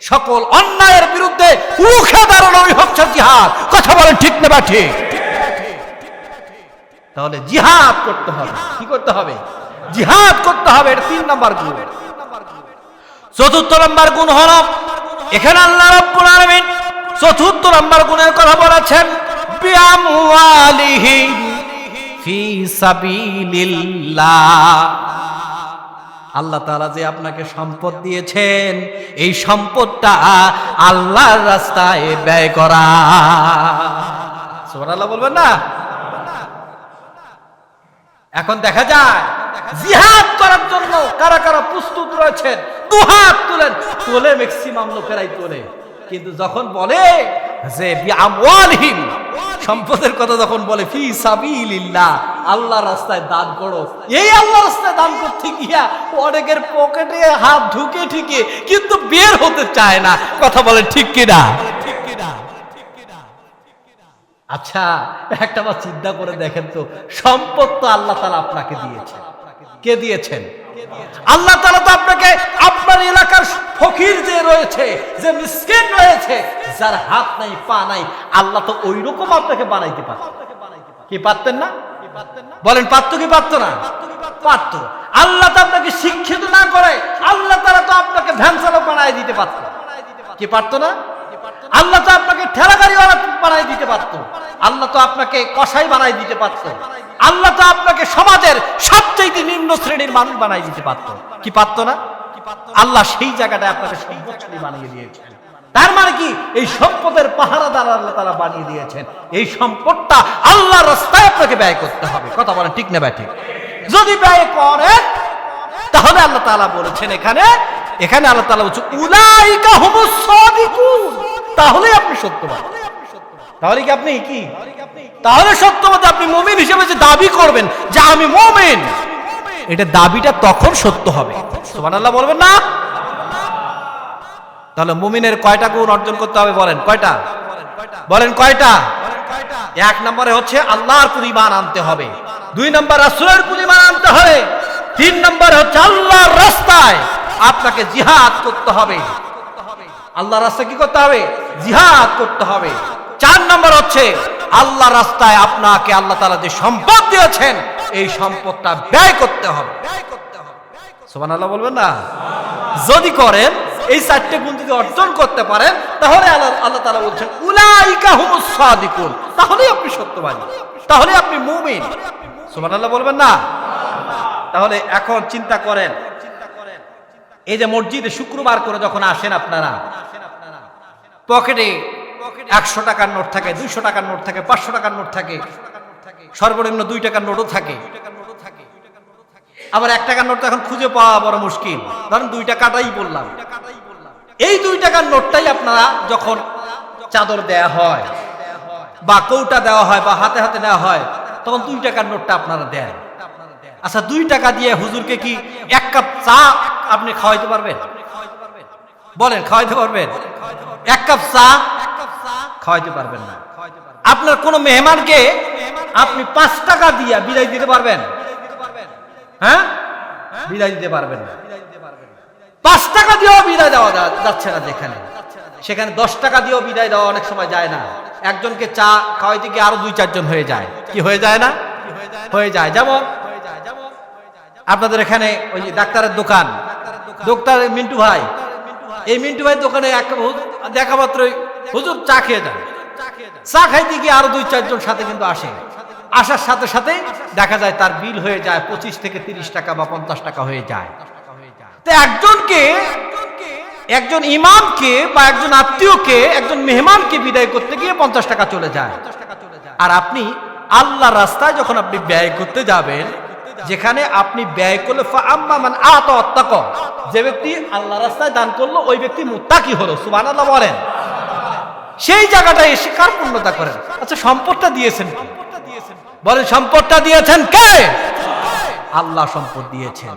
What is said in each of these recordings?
সকল অন্যায়ের বিরুদ্ধে রুখে দাঁড়ানোই হচ্ছে জিহাদ। কথা বলেন ঠিক না ঠিক? তাহলে জিহাদ করতে হবে। কি করতে হবে? জিহাদ করতে হবে। এটা 3 নাম্বার গুণ। 4র্থ নাম্বার গুণ হলো, এখানে আল্লাহ রাব্বুল আলামিন 4র্থ নাম্বার গুণের কথা বলেছেন, বিআমওয়ালিহিম ফি সাবিলিল্লাহ। আল্লাহ তাআলা যে আপনাকে সম্পদ দিয়েছেন, এই সম্পদটা আল্লাহর রাস্তায় ব্যয় করা। সুবহানাল্লাহ বলবেন না? এখন দেখা যায় জিহাদ করার জন্য কারা কারা প্রস্তুত রয়েছেন, দুহাত তুলেন। তোলে ম্যাক্সিমাম লোকেরাই তোলে, কিন্তু যখন বলে যে বিআমওয়ালিহিম, সম্পদের কথা যখন বলে ফি সাবিলিল্লাহ, আল্লাহর রাস্তায় দান করো, এই আল্লাহর রাস্তায় দান করতে গিয়া অনেকের পকেটে হাত ঢুকে ঠিকই, কিন্তু বের হতে চায় না। কথা বলেন ঠিক কিনা? আচ্ছা, একটা বার চিন্তা করে দেখেন তো, সম্পদ তো আল্লাহ তাআলা আপনাকে দিয়েছেন। কে দিয়েছেন? আল্লাহ তাআলা তো আপনাকে, আপনার এলাকার ফকির যে রয়েছে, যে মিসকিন রয়েছে, যার হাত নাই পা নাই, আল্লাহ তো ওই রকম আপনাকে বানাইতে পারতেন। কি পারতেন না? বলেন পারতো কি পারতো না? পারতো। আল্লাহ তো আপনাকে শিক্ষিত না করে আল্লাহ তাআলা তো আপনাকে ভ্যান চালক বানাই দিতে পারতো। কি পারতো না? আল্লাহ তো আপনাকে ঠেলা গাড়িওয়ালা বানাই দিতে পারতো। আল্লাহ তো আপনাকে কসাই বানাই দিতে পারতো। আল্লাহ তো আপনাকে সমাজের সবচেয়ে নিম্ন শ্রেণীর মানুষ বানাই দিতে পারতো। কি পারতো না? আল্লাহ সেই জায়গাটায় আপনাকে সম্পদশালী বানিয়ে দিয়েছেন। তার মানে কি, এই সম্পদের পাহারাদার আল্লাহ তাআলা বানিয়ে দিয়েছেন। এই সম্পদটা আল্লাহর রাস্তায় আপনাকে ব্যয় করতে হবে। কথা বলেন ঠিক না ঠিক? যদি ব্যয় করেন, তাহলে আল্লাহ তাআলা বলেছেন এখানে আল্লাহ তাআলা বলছেন উলাইকা হুমুস সাদিকুন, তাহলে আপনি সত্যবাদী। তাহলে কি আপনি কি? তাহলে সত্যবাদী। আপনি মুমিন হিসেবে যে দাবি করবেন যে আমি মুমিন, এটা দাবিটা তখন সত্য হবে। সুবহানাল্লাহ বলবেন না? তাহলে মুমিনের কয়টা গুণ অর্জন করতে হবে বলেন? কয়টা? বলেন কয়টা? 1 নম্বরে হচ্ছে আল্লাহর প্রতি ঈমান আনতে হবে। 2 নম্বর রাসূলের প্রতি ঈমান আনতে হবে। 3 নম্বরে হচ্ছে আল্লাহর রাস্তায় আপনাকে জিহাদ করতে হবে। আল্লাহর রাস্তায় কি করতে হবে? জিহাদ করতে হবে। 4 নম্বর হচ্ছে আল্লাহর রাস্তায় আপনাকে আল্লাহ তাআলা যে সম্পদ দিয়েছেন, এই সম্পদটা ব্যয় করতে হবে। সুবহানাল্লাহ বলবেন না? যদি করেন, এই 4টে গুণ যদি অর্জন করতে পারেন, তাহলে আল্লাহ তাআলা বলছেন উলাইকা হুমুস সাদিকুন, তাহলে আপনি সত্যবাদী, তাহলে আপনি মুমিন। সুবহানাল্লাহ বলবেন না? তাহলে এখন চিন্তা করেন, এই যে মসজিদে শুক্রবার করে যখন আসেন আপনারা, পকেটে 100 টাকার নোট থাকে, 200 টাকার নোট থাকে, 500 টাকার নোট থাকে, সর্বনিম্ন 2 টাকার নোটও থাকে। আবার 1 টাকার নোট তো এখন খুঁজে পাওয়া বড় মুশকিল। ধরেন 2 টাকাটাই বললাম, এই 2 টাকার নোটটাই আপনারা যখন চাদর দেয়া হয় বা কৌটা দেওয়া হয় বা হাতে হাতে নেওয়া হয়, তখন 2 টাকার নোটটা আপনারা দেন। আচ্ছা, 2 টাকা দিয়ে হুজুরকে কি 1 কাপ চা আপনি খাওয়াইতে পারবেন? বলেন, খাওয়াইতে পারবেন? 1 কাপ চা খাওয়াইতে পারবেন না। আপনার কোন মেহমানকে আপনি 5 টাকা দিয়ে বিদায় দিতে পারবেন? হ্যাঁ, বিদায় দিতে পারবেন না। 5 টাকা দিয়েও বিদায় দেওয়া যাচ্ছে না, সেখানে 10 টাকা দিয়েও বিদায় দেওয়া অনেক সময় যায় না। একজনকে চা খাওয়াইতে গিয়ে আরো 2-4 জন হয়ে যায়। কি হয়ে যায় না? হয়ে যায়। যেমন আপনাদের এখানে ওই ডাক্তারের দোকান, ডাক্তার মিন্টু ভাই, এই মিন্টু ভাই দোকানে দেখা মাত্রই হুজুর চা খেয়ে যান। চা খাইতে গিয়ে আরো 2-4 জন সাথে কিন্তু আসে। আসার সাথে সাথে দেখা যায় তার বিল হয়ে যায় 25 থেকে 30 টাকা বা 50 টাকা হয়ে যায়। তো একজন ইমামকে বা একজন আত্মীয়কে, একজন মেহমানকে বিদায় করতে গিয়ে 50 টাকা চলে যায়। আর আপনি আল্লাহর রাস্তায় যখন আপনি ব্যয় করতে যাবেন, যেখানে আপনি ব্যয় করলে ফাআম্মা মান আতা ওয়াত্তাকা, যে ব্যক্তি আল্লাহর রাস্তায় দান করলো ওই ব্যক্তি মুত্তাকি হলো। সুবহানাল্লাহ বলেন। সেই জায়গাটায় এসে কার পূর্ণতা করেন? আচ্ছা, সম্পদটা দিয়েছেন কে? বলেন, সম্পদটা দিয়েছেন কে? আল্লাহ সম্পদ দিয়েছেন।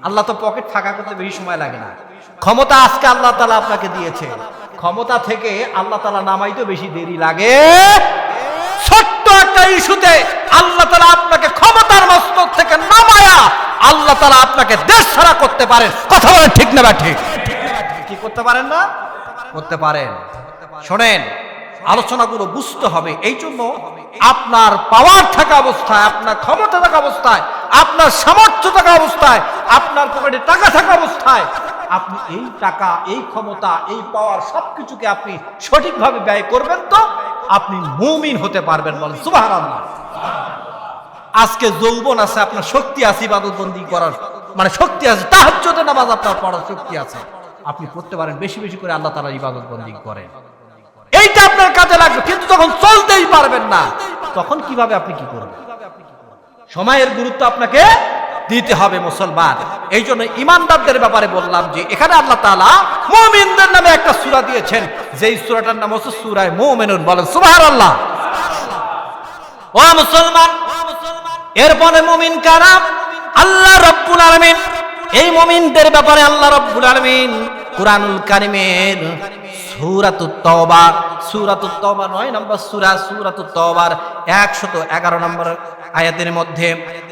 আল্লাহ তো পকেট ফাঁকা করতে বেশি সময় লাগে না। ক্ষমতা আজকে আল্লাহ তাআলা আপনাকে দিয়েছে, ক্ষমতা থেকে আল্লাহ তাআলা নামাইতে বেশি দেরি লাগে। ছোট্ট একটা ইস্যুতে আল্লাহ তাআলা আপনাকে ক্ষমতার মস্তক থেকে নামায়া আল্লাহ তাআলা আপনাকে দেশ ছাড়া করতে পারেন। কথা বলেন ঠিক না ঠিক? কি করতে পারেন না? করতে পারেন। শোনেন, আলোচনাগুলো বুঝতে হবে। এই জন্য আপনার পাওয়ার থাকা অবস্থায়, আপনার ক্ষমতা থাকা অবস্থায়, আপনার সামর্থ্য থাকা অবস্থায়, আপনার পকেটে টাকা থাকা অবস্থায় আপনি এই টাকা, এই ক্ষমতা, এই পাওয়ার সবকিছুকে আপনি সঠিকভাবে ব্যয় করবেন, তো আপনি মুমিন হতে পারবেন। বলেন সুবহানাল্লাহ। আজকে যৌবন আছে, আপনার শক্তি আছে ইবাদত বন্দি করার, মানে শক্তি আছে, তাহাজ্জুদের নামাজ আপনার পড়ার শক্তি আছে, আপনি পড়তে পারেন। বেশি বেশি করে আল্লাহ তাআলার ইবাদত বন্দি করেন, এইটা আপনার কাজে লাগবে। কিন্তু যখন চলতেই পারবেন না, তখন কিভাবে আপনি কি করবেন? সময়ের গুরুত্ব আপনাকে দিতে হবে মুসলমান। এই জন্য ইমানদারদের ব্যাপারে বললাম যে এখানে আল্লাহ তাআলা মুমিনদের নামে একটা সূরা দিয়েছেন, যেই সূরাটার নাম হচ্ছে সূরা মুমিনুন। বলেন সুবহানাল্লাহ। ও মুসলমান, এরপরে মুমিন কারা? আল্লাহ রাব্বুল আলামিন এই মুমিনদের ব্যাপারে আল্লাহ রাব্বুল আলামিন কুরআনুল কারীমের সূরাতুত তাওবা 9 নম্বর সূরা সূরাতুত তাওবার 111 নম্বর আয়াতের মধ্যে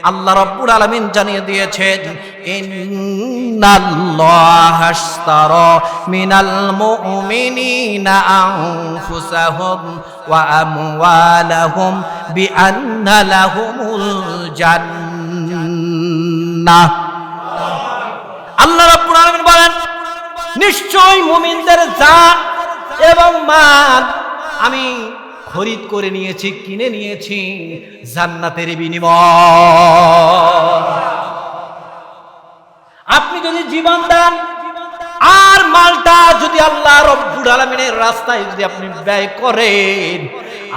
আল্লাহ রাব্বুল আলামিন জানিয়ে দিয়েছেন, ইন্নাল্লাহা আশতারা মিনাল মুমিনিনা আনফুসাহুম ওয়া আমওয়ালাহুম বিআন্না লাহুমুল জান্নাহ। আল্লাহ রাব্বুল আলামিন বলেন, নিশ্চয় মুমিনদের জান এবং মাল আমি খরিদ করে নিয়েছি, কিনে নিয়েছি জান্নাতের বিনিময়। আপনি যদি জীবন দেন আর মালটা যদি আল্লাহ রাব্বুল আলামিনের রাস্তায় যদি আপনি ব্যয় করেন,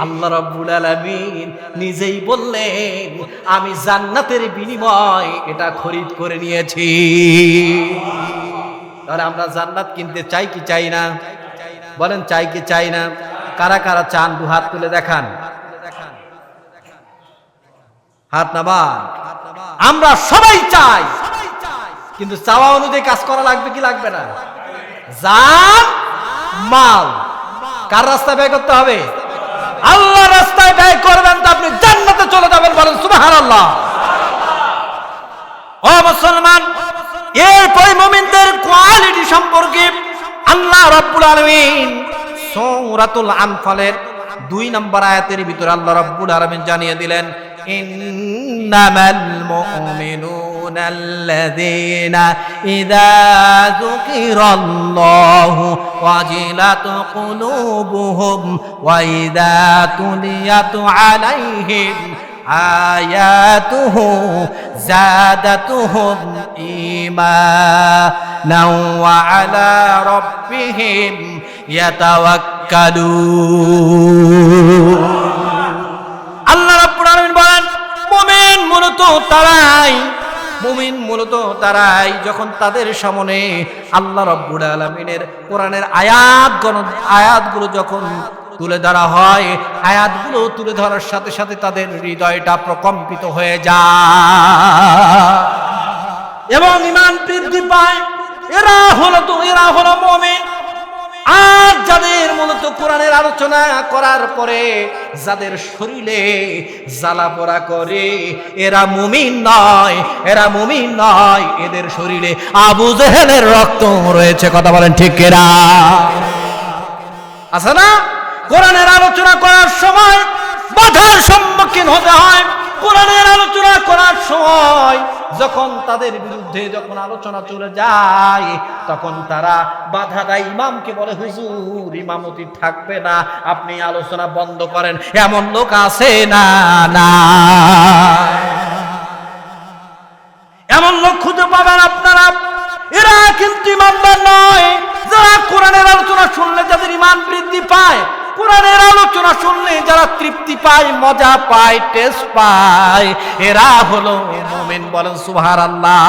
আল্লাহ রাব্বুল আলামিন নিজেই বললেন আমি জান্নাতের বিনিময় এটা খরিদ করে নিয়েছি। তাহলে আমরা জান্নাত কিনতে চাই কি চাই না? বলেন চাই কি চাই না? কারা কারা চান দু হাত তুলে দেখান, হাত নামান। আমরা সবাই চাই, কিন্তু চাওয়া অনুযায়ী কাজ করা লাগবে কি লাগবে না? জান মাল কার রাস্তায় ব্যয় করতে হবে? আল্লাহর রাস্তায় ব্যয় করবেন তো আপনি জান্নাতে চলে যাবেন। বলেন সুবহানাল্লাহ। ও মুসলমান, এরপরে মুমিনদের কোয়ালিটি সম্পর্কে আল্লাহ রাব্বুল আলামিন সূরাতুল আনফালের 2 নম্বর আয়াতের ভিতরে আল্লাহ রাব্বুল আলামিন জানিয়ে দিলেন, ইন্নামাল মুমিনুনা আল্লাযীনা ইযা যুকিরাল্লাহু ওয়াজিলাত কুলুবুহুম ওয়া ইযা তুলিয়াত আলাইহিম আয়াতুহু জাদাতুহুম ঈমানাও ওয়া আলা রাব্বিহিম ইয়াতাওয়াক্কালুন। আল্লাহ রাব্বুল আলামিন বলেন, মুমিন মূলত তারাই যখন তাদের সামনে আল্লাহ রাব্বুল আলামিনের কোরআনের আয়াতগুলো যখন তুলে ধরা হয়, আয়াতগুলো তুলে ধরার সাথে সাথে তাদের হৃদয়টা প্রকম্পিত হয়ে যায় এবং ঈমান বৃদ্ধি পায়। এরা হলো মুমিন। আর যাদের মূলত কোরআনের আলোচনা করার পরে যাদের শরীরে জ্বালা পোড়া করে, এরা মুমিন নয়, এদের শরীরে আবু জেহেলের রক্ত রয়েছে। কথা বলেন ঠিক কিনা? আছে না? কোরআনের আলোচনা করার সময় বাধার সম্মুখীন হতে হয়। কোরআনের আলোচনা করার সময় যখন তাদের বিরুদ্ধে যখন আলোচনা চলে যায়, তখন তারা বাধা দেয়, ইমামকে বলে, হুজুর ইমামতি থাকবে না, আপনি আলোচনা বন্ধ করেন। এমন লোক আছে না? না, এমন লোক খুঁজে পাবেন আপনারা। এরা কিন্তু ইমানদার নয়। যারা কোরআনের আলোচনা শুনলে যাদের ঈমান বৃদ্ধি পায়, কোরআনের আলোচনা শুনলে যারা তৃপ্তি পায়, মজা পায়, টেস্ট পায়, এরা হলো মুমিন। বলেন সুবহানাল্লাহ।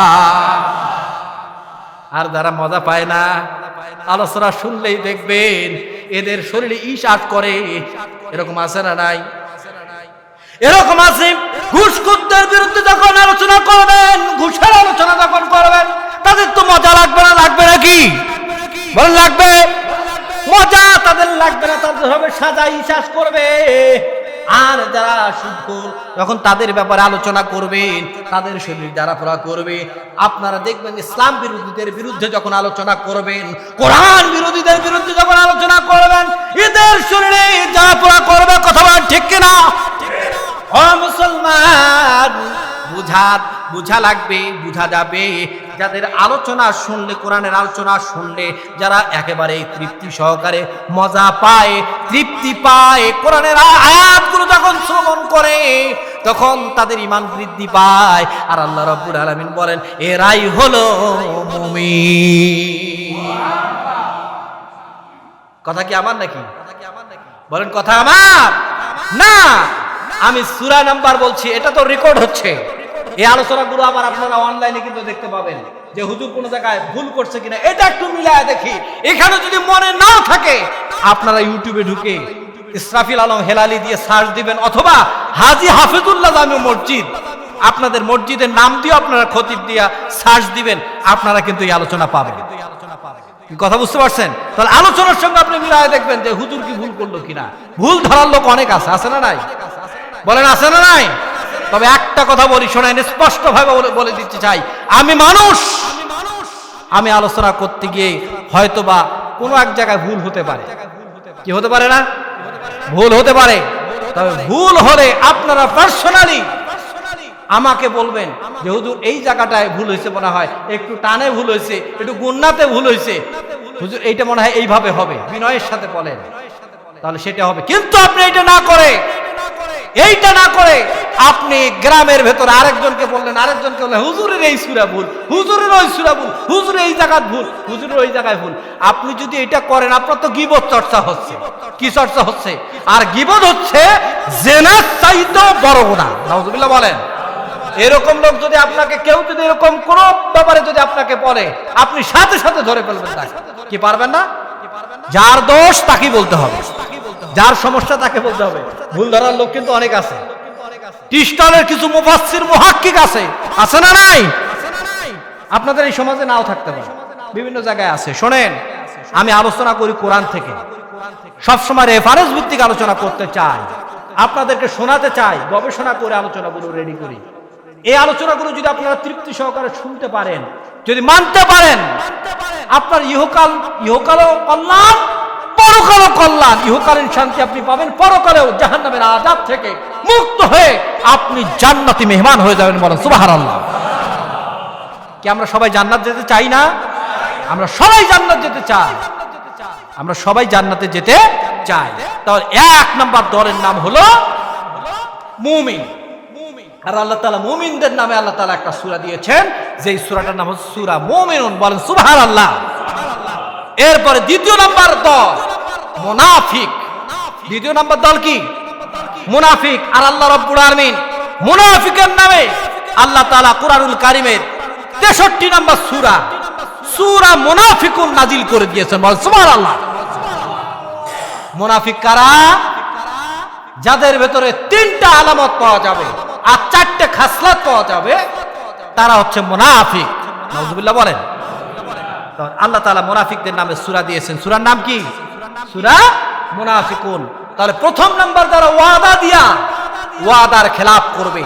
আর যারা মজা পায় না, আলোচনা শুনলেই দেখবেন এদের শরীরে ইশাস করে। এরকম আছে না নাই? এরকম আছে। ঘুষখোরদের বিরুদ্ধে যখন আলোচনা করবেন, ঘুষের আলোচনা যখন করবেন, তাদের তো মজা লাগবে না? লাগবে নাকি? বলেন লাগবে? মজা তাদের লাগবে না, তাদের হবে সাজা, ইশাস করবে। আর যারা সুদখোর যখন তাদের ব্যাপারে আলোচনা করবেন, তাদের শরীর দ্বারা পড়া করবে, আপনারা দেখবেন ইসলাম বিরোধীদের বিরুদ্ধে যখন আলোচনা করবেন, কোরআন বিরোধীদের বিরুদ্ধে যখন আলোচনা করবেন, এদের শরীরে যারা পড়া করবে, কথা বলেন ঠিক কিনা? ও মুসলমান, বুঝা লাগবে, বুঝা যাবে। যাদের আলোচনা শুনলে, কোরআনের আলোচনা শুনলে যারা একেবারে তৃপ্তি সহকারে মজা পায়, তৃপ্তি পায়, কোরআনের আয়াতগুলো যখন শ্রবণ করে তখন তাদের ঈমান বৃদ্ধি পায়। আর আল্লাহ রাব্বুল আলামিন বলেন এরাই হলো মুমিন। কথা কি আমার নাকি? বলেন কথা আমার না, আমি সূরা নাম্বার বলছি, এটা তো রেকর্ড হচ্ছে। এই আলোচনাগুলো আবার আপনারা অনলাইনে কিন্তু দেখতে পাবেন যে হুজুর কোন জায়গায় ভুল করছে কিনা, এটা একটু মিলায় দেখি। এখানে যদি মনে না থাকে আপনারা ইউটিউবে ঢুকে ইসরাফিল আলম হেলালি দিয়ে সার্চ দিবেন, অথবা হাজী হাফিজুল্লাহ জামি মসজিদ, আপনাদের মসজিদের নাম দিয়ে আপনারা খতিব দিয়া সার্চ দিবেন, আপনারা কিন্তু এই আলোচনা পাবেন। কথা বুঝতে পারছেন? তাহলে আলোচনার সঙ্গে আপনি মিলায় দেখবেন যে হুজুর কি ভুল করলো কিনা। ভুল ধরার লোক অনেক আছে না নাই? বলেন আছে না নাই? তবে একটা কথা বলি, শোনেন, স্পষ্ট ভাবে বলে দিতে চাই, আমি মানুষ, আমি আলোচনা করতে গিয়ে হয়তোবা কোনো এক জায়গায় ভুল হতে পারে। কি হতে পারে না? ভুল হতে পারে। তবে ভুল হলে আপনারা পার্সোনালি আমাকে বলবেন যে হুজুর এই জায়গাটায় ভুল হয়েছে, মনে হয় একটু টানে ভুল হয়েছে, একটু গুন্নাতে ভুল হয়েছে, হুজুর এইটা মনে হয় এইভাবে হবে, বিনয়ের সাথে বলেন, তাহলে সেটা হবে। কিন্তু আপনি এইটা না করে আপনি গ্রামের ভেতরে আরেকজনকে বললেন, আরেকজনকে বললেন হুজুরের এই সূরা ভুল, হুজুরের ওই সূরা ভুল, হুজুরের এই জায়গায় ভুল, হুজুরের ওই জায়গায় ভুল। আপনি যদি এটা করেন, আপনার তো গীবত চর্চা হচ্ছে। কি চর্চা হচ্ছে? আর গীবত হচ্ছে জেনার চাইতেও বড় গুনাহ। নাউজুবিল্লাহ বলেন। এরকম লোক যদি আপনাকে, কেউ যদি এরকম কোন ব্যাপারে যদি আপনাকে বলে, আপনি সাথে সাথে ধরে ফেলবেন তাকে। কি পারবেন না? যার দোষ তাকে বলতে হবে, যার সমস্যা তাকে বলতে হবে। ভুল ধরার লোক কিন্তু অনেক আছে। খ্রিস্টানের কিছু মুফাসসির মুহাক্কিক আছে না নাই? আপনাদের এই সমাজে নাও থাকতে পারে, বিভিন্ন জায়গায় আছে। শোনেন, আমি আলোচনা করি কোরআন থেকে, সবসময় রেফারেন্স ভিত্তিক আলোচনা করতে চাই, আপনাদেরকে শোনাতে চাই, গবেষণা করে আলোচনাগুলো রেডি করি। এই আলোচনাগুলো যদি আপনারা তৃপ্তি সহকারে শুনতে পারেন, যদি মানতে পারেন, আপনার ইহকালও কল্যাণ, পরকালও কল্যাণ। ইহকালীন শান্তি আপনি পাবেন, পরকালেও জাহান্নামের আযাব থেকে মুক্ত হয়ে আপনি জান্নাতি মেহমান হয়ে যাবেন। বলেন সুবহানাল্লাহ। কি আমরা সবাই জান্নাত যেতে চাই না? আমরা সবাই জান্নাত যেতে চাই, আমরা সবাই জান্নাতে যেতে চাই। তাহলে এক নাম্বার দলের নাম হলো মুমিন। আর আল্লাহ তাআলা মুমিনদের নামে আল্লাহ তাআলা একটা সূরা দিয়েছেন, যেই সূরাটার নাম হচ্ছে সূরা মুমিনুন। বলেন সুবহানাল্লাহ। এরপরে দ্বিতীয় নাম্বার দল মুনাফিক। দ্বিতীয় নাম্বার দল কি? মুনাফিক। আর আল্লাহ রাব্বুল আলামিন মুনাফিকের নামে আল্লাহ তাআলা কুরআনুল কারীমের 63 নাম্বার সূরা মুনাফিকুন নাজিল করে দিয়েছেন। বলেন সুবহানাল্লাহ। মুনাফিক কারা? যাদের ভেতরে 3টা আলামত পাওয়া যাবে আর 4টে খাসলাত পাওয়া যাবে, তারা হচ্ছে মুনাফিক। নাউজুবিল্লাহ বলেন। আল্লাহ তাআলা মুনাফিকদের নামে সূরা দিয়েছেন। সূরার নাম কি? সূরা মুনাফিকুন। তাহলে প্রথম নাম্বার, যারা ওয়াদা দিয়া ওয়াদার খেলাফ করবে,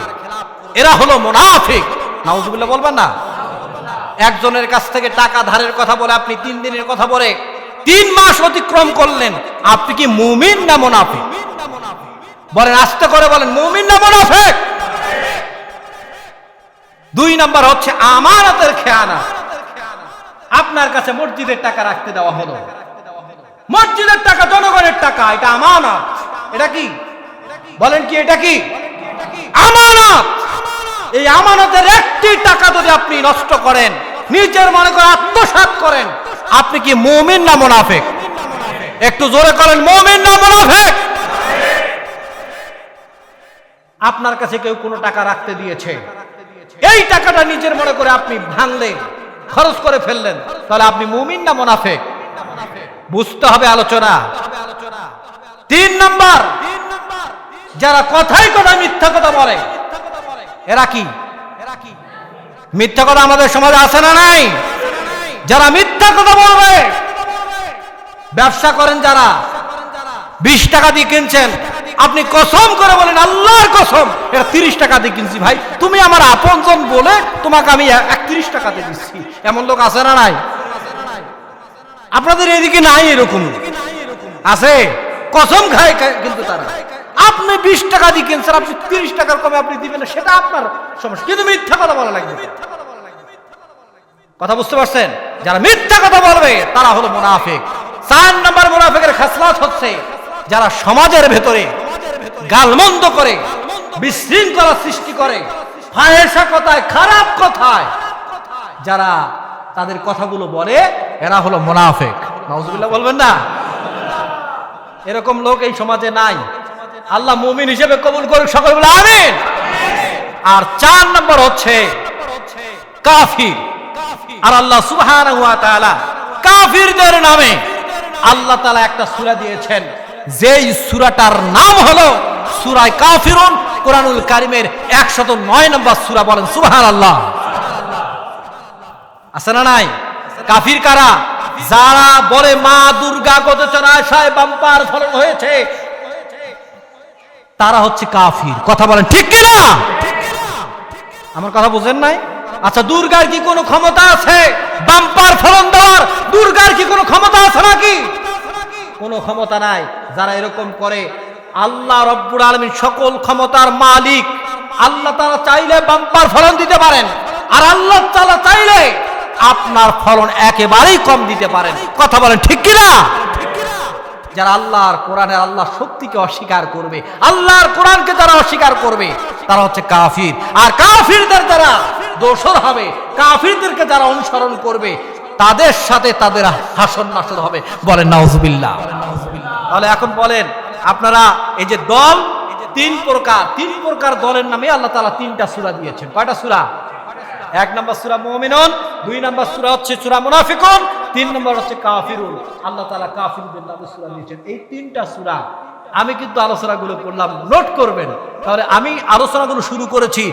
এরা হলো মুনাফিক। নাউজুবিল্লাহ বলবেন না? একজনের কাছ থেকে টাকা ধারের কথা বলে আপনি 3 দিনের কথা বলে 3 মাস অতিক্রম করলেন, আপনি কি মুমিন না মুনাফিক? বলেন, আস্তে করে বলেন, মুমিন না মুনাফিক? 2 নাম্বার হচ্ছে আমানতের খেয়ানত। আপনার কাছে মসজিদের টাকা রাখতে দেওয়া হলো, মসজিদের টাকা জনগণের টাকা, এটা আমানত। এটা কি? বলেন কি এটা কি? আমানত। এই আমানতের একটি টাকা যদি আপনি নষ্ট করেন, নিজের মনে করে আত্মসাৎ করেন, আপনি কি মুমিন না মুনাফিক? একটু জোরে করেন, মুমিন না মুনাফিক? আপনার কাছে কেউ কোনো টাকা রাখতে দিয়েছে, এই টাকাটা নিজের মনে করে আপনি ভাঙলেন, খরচ করে ফেললেন, তাহলে আপনি মুমিন না মুনাফিক? বুঝতে হবে আলোচনা। 3 নাম্বার, যারা কথায় কথায় মিথ্যা কথা বলে, এরা কি? মিথ্যা কথা আমাদের সমাজে আছে না নাই? যারা মিথ্যা কথা বলবে, ব্যবসা করেন যারা, 20 টাকা দিয়ে কিনছেন, আপনি কসম করে বলেন আল্লাহর কসম এটা 30 টাকা দিয়ে কিনছি ভাই, তুমি আমার আপনজন বলে তোমাকে আমি 31 টাকা দিয়ে দিচ্ছি। এমন লোক আছে না নাই? আপনাদের এদিকে নাই এরকম আছে? কসম খায় কিন্তু তারা, আপনি 20 টাকা দিয়ে কিনছেন, আপনি 30 টাকার কমে আপনি দিবেন না, সেটা আপনার সমস্যা, কিন্তু মিথ্যা কথা বলা লাগবে। কথা বুঝতে পারছেন? যারা মিথ্যা কথা বলবে তারা হলো মুনাফিক। 4 নম্বর মুনাফিকের খাসলাত হচ্ছে যারা সমাজের ভেতরে গালমন্দ করে, বিশৃঙ্খলা সৃষ্টি করে, ফাহিশা কথায়, খারাপ কথায় যারা তাদের কথাগুলো বলে, এরা হলো মুনাফিক। নাউজুবিল্লাহ বলবেন না? এরকম লোক এই সমাজে নাই। আল্লাহ মুমিন হিসেবে কবুল করুক, সকলে বলে আমিন। আর 4 নম্বর হচ্ছে কাফির। আর আল্লাহ সুবহানাহু ওয়া তাআলা কাফিরদের নামে আল্লাহ তাআলা একটা সূরা দিয়েছেন, যেই সূরাটার নাম হলো সূরা কাফিরুন। কোরআনুল কারীমের 109 নম্বর সূরা। বলেন সুবহানাল্লাহ। আছে না নাই? কাফির কারা? যারা বলে মা দুর্গা গজচরাশয় বাম্পার ফলন হয়েছে, তারা হচ্ছে কাফির। কথা বলেন ঠিক কিনা? আমার কথা বুঝেন নাই? আচ্ছা, দুর্গার কি কোনো ক্ষমতা আছে বাম্পার ফলন দেওয়ার? দুর্গার কি কোনো ক্ষমতা আছে নাকি? কোনো ক্ষমতা নাই। যারা এরকম করে, আল্লাহ রব্বুল আলামিন সকল ক্ষমতার মালিক। আল্লাহ তাআলা চাইলে বাম্পার ফলন দিতে পারেন, আর আল্লাহ তাআলা চাইলে আপনার ফলন একেবারেই কম দিতে পারেন। কথা বলেন ঠিক কিনা? যারা আল্লাহর কোরআনের আল্লাহর শক্তিকে অস্বীকার করবে, আল্লাহর কোরআনকে যারা অস্বীকার করবে, তারা হচ্ছে কাফির। আর কাফিরদের যারা দোসর হবে, কাফিরদেরকে যারা অনুসরণ করবে, তাদের সাথে তাদের হাসর নাসর হবে। বলেন নাউজুবিল্লাহ। তাহলে এখন বলেন আপনারা, এই যে দল 3 প্রকার, 3 প্রকার দলের নামে আল্লাহ তাআলা 3টা সূরা দিয়েছেন। কয়টা সূরা? 1 নম্বর সূরা মুমিনুন, 2 নম্বর সূরা হচ্ছে সূরা মুনাফিকুন, 3 নম্বর হচ্ছে কাফিরুন। আল্লাহ তাআলা কাফিরদের নামে সূরা দিয়েছেন। এই 3টা সূরা আমি কিন্তু আলোচনাগুলো করলাম, নোট করবেন। তাহলে আমি আলোচনাগুলো শুরু করেছি।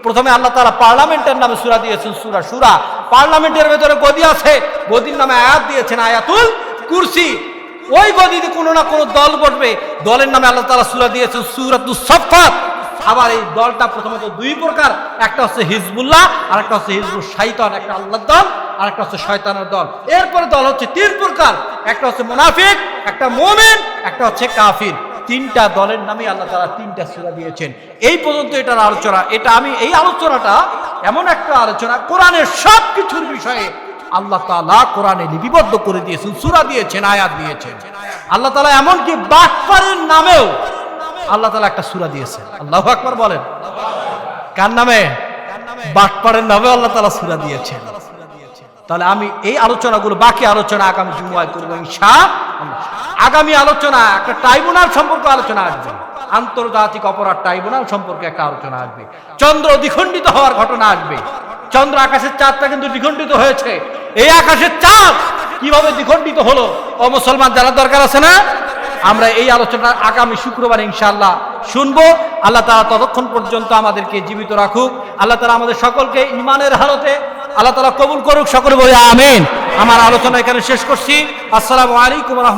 প্রথমে আল্লাহ তাআলা পার্লামেন্টের নামে সূরা দিয়েছেন, সূরা শুরা। পার্লামেন্টের ভেতরে গদি আছে, গদির নামে আয়াত দিয়েছেন আয়াতুল কুরসি। ওই গদিতে কোনো না কোনো দল বসবে, দলের নামে আল্লাহ তাআলা সূরা দিয়েছেন সূরাতুস সাফফাত। আবার এই দলটা প্রথমত 2 প্রকার, একটা হচ্ছে হিজবুল্লাহ, আর একটা হচ্ছে হিজবুল শাইতান। একটা আল্লাহর দল, আর একটা হচ্ছে শয়তানের দল। এরপরে দল হচ্ছে 3 প্রকার, একটা হচ্ছে মুনাফিক, একটা মুমিন, একটা হচ্ছে কাফির। 3টা দলের নামে আল্লাহ তাআলা 3টা সূরা দিয়েছেন। এই পর্যন্ত এটার আলোচনা। এটা আমি এই আলোচনাটা এমন একটা আলোচনা, কোরআনের সব কিছুর বিষয়ে আল্লাহ তাআলা কোরআনে লিপিবদ্ধ করে দিয়েছেন, সূরা দিয়েছেন, আয়াত দিয়েছেন। আল্লাহ তাআলা এমনকি বাটপারের নামেও আল্লাহ তাআলা একটা সূরা দিয়েছেন। আল্লাহু আকবার বলেন। কার নামে? বাটপারের নামে আল্লাহ তাআলা সূরা দিয়েছেন। তাহলে আমি এই আলোচনাগুলো, বাকি আলোচনা আগামী জুমায় করব ইনশাআল্লাহ। আগামী আলোচনা একটা ট্রাইব্যুনাল সম্পর্কে আলোচনা আসবে, আন্তর্জাতিক অপরাধ ট্রাইব্যুনাল সম্পর্কে একটা আলোচনা আসবে। চন্দ্র দ্বিখণ্ডিত হওয়ার ঘটনা আসবে। চন্দ্র, আকাশের চাঁদটা কিন্তু দ্বিখণ্ডিত হয়েছে। এই আকাশের চাঁদ কিভাবে দ্বিখণ্ডিত হলো, ও মুসলমান জানার দরকার আছে না? আমরা এই আলোচনা আগামী শুক্রবার ইনশাআল্লাহ শুনবো। আল্লাহ তাআলা ততক্ষণ পর্যন্ত আমাদেরকে জীবিত রাখুক। আল্লাহ তাআলা আমাদের সকলকে ঈমানের হালতে আল্লাহ তাআলা কবুল করুক। সকলে বলি আমিন। আমার আলোচনা এখানে শেষ করছি। আসসালামু আলাইকুম ওয়া রাহমাতুল্লাহ।